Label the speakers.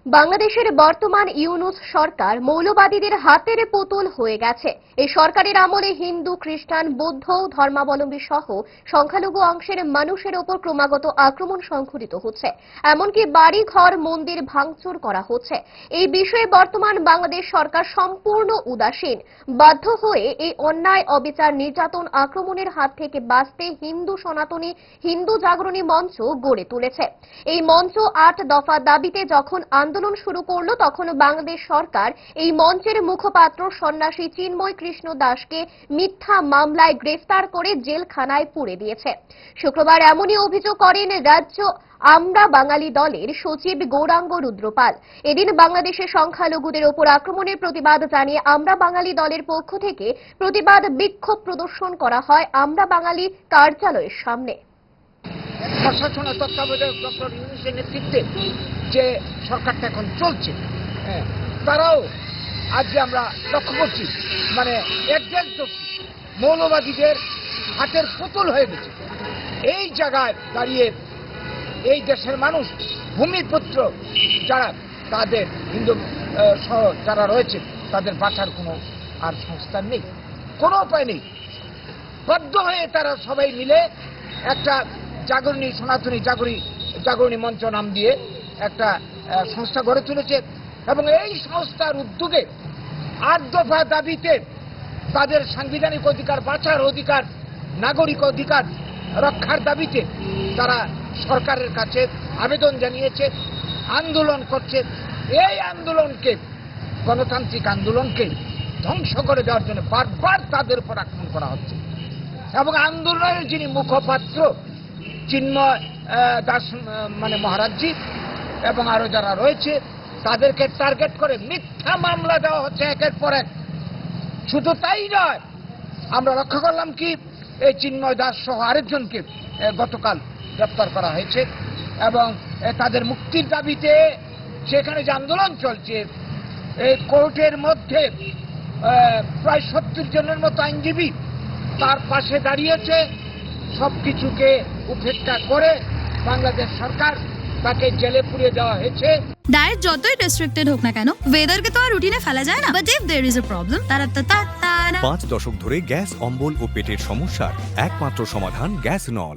Speaker 1: বাংলাদেশের বর্তমান ইউনূস সরকার মৌলবাদীদের হাতের পুতুল হয়ে গেছে। এই সরকারের আমলে হিন্দু, খ্রিস্টান, বৌদ্ধ ধর্মাবলম্বী সহ সংখ্যালঘু অংশের মানুষের ওপর ক্রমাগত আক্রমণ সংঘটিত হচ্ছে, এমনকি বাড়ি ঘর মন্দির ভাঙচুর করা হচ্ছে। এই বিষয়ে বর্তমান বাংলাদেশ সরকার সম্পূর্ণ উদাসীন। বাধ্য হয়ে এই অন্যায়, অবিচার, নির্যাতন, আক্রমণের হাত থেকে বাঁচতে হিন্দু সনাতনী হিন্দু জাগরণী মঞ্চ গড়ে তুলেছে। এই মঞ্চ ৮ দফা দাবিতে যখন আন্দোলন শুরু করল, তখন বাংলাদেশ সরকার এই মঞ্চের মুখপাত্র সন্ন্যাসী চিন্ময় কৃষ্ণ দাসকে মিথ্যা মামলায় গ্রেফতার করে জেলখানায় পুরে দিয়েছে। শুক্রবার এমনই অভিযোগ করেন রাজ্য আমরা বাঙালি দলের সচিব গৌরাঙ্গ রুদ্রপাল। এদিন বাংলাদেশের সংখ্যালঘুদের ওপর আক্রমণের প্রতিবাদ জানিয়ে আমরা বাঙালি দলের পক্ষ থেকে প্রতিবাদ বিক্ষোভ প্রদর্শন করা হয় আমরা বাঙালি কার্যালয়ের সামনে।
Speaker 2: প্রশাসনের তত্ত্বাবধায়ক ডক্টর ইউনূসের নেতৃত্বে যে সরকারটা এখন চলছে, তারাও আজকে আমরা লক্ষ্য করছি একদর্শী মৌলবাদীদের হাতের পুতুল হয়ে গেছে। এই জায়গায় দাঁড়িয়ে এই দেশের মানুষ, ভূমিপুত্র যারা, তাদের হিন্দু সহ যারা রয়েছে, তাদের বাঁচার কোনো আর সংস্থান নেই, কোনো উপায় নেই। বাধ্য হয়ে তারা সবাই মিলে একটা জাগরণী সনাতনী জাগরণী মঞ্চ নাম দিয়ে একটা সংস্থা গড়ে তুলেছে এবং এই সংস্থার উদ্যোগে ৮ দফা দাবিতে তাদের সাংবিধানিক অধিকার, বাঁচার অধিকার, নাগরিক অধিকার রক্ষার দাবিতে তারা সরকারের কাছে আবেদন জানিয়েছে, আন্দোলন করছে। এই আন্দোলনকে, গণতান্ত্রিক আন্দোলনকে ধ্বংস করে দেওয়ার জন্য বারবার তাদের উপর আক্রমণ করা হচ্ছে এবং আন্দোলনের যিনি মুখপাত্র চিন্ময় দাস মহারাজজি এবং আরো যারা রয়েছে, তাদেরকে টার্গেট করে মিথ্যা মামলা দেওয়া হচ্ছে একের পর এক। শুধু তাই নয়, আমরা লক্ষ্য করলাম কি এই চিন্ময় দাস সহ আরেকজনকে গতকাল গ্রেপ্তার করা হয়েছে এবং তাদের মুক্তির দাবিতে সেখানে যে আন্দোলন চলছে, এই কোর্টের মধ্যে প্রায় ৭০ জনের মতো আইনজীবী তার পাশে দাঁড়িয়েছে। সবকিছুকে উপেক্ষা করে বাংলাদেশ সরকার তাকে জেলে পুড়িয়ে দেওয়া হয়েছে।
Speaker 3: ডায়েট যতই রেস্ট্রিক্টেড হোক না কেন, ওয়েদারকে তো আর রুটিনে ফেলা যায় না। But if there is a problem, 5 দশক ধরে গ্যাস, অম্বল ও পেটের সমস্যার একমাত্র সমাধান গ্যাস নল।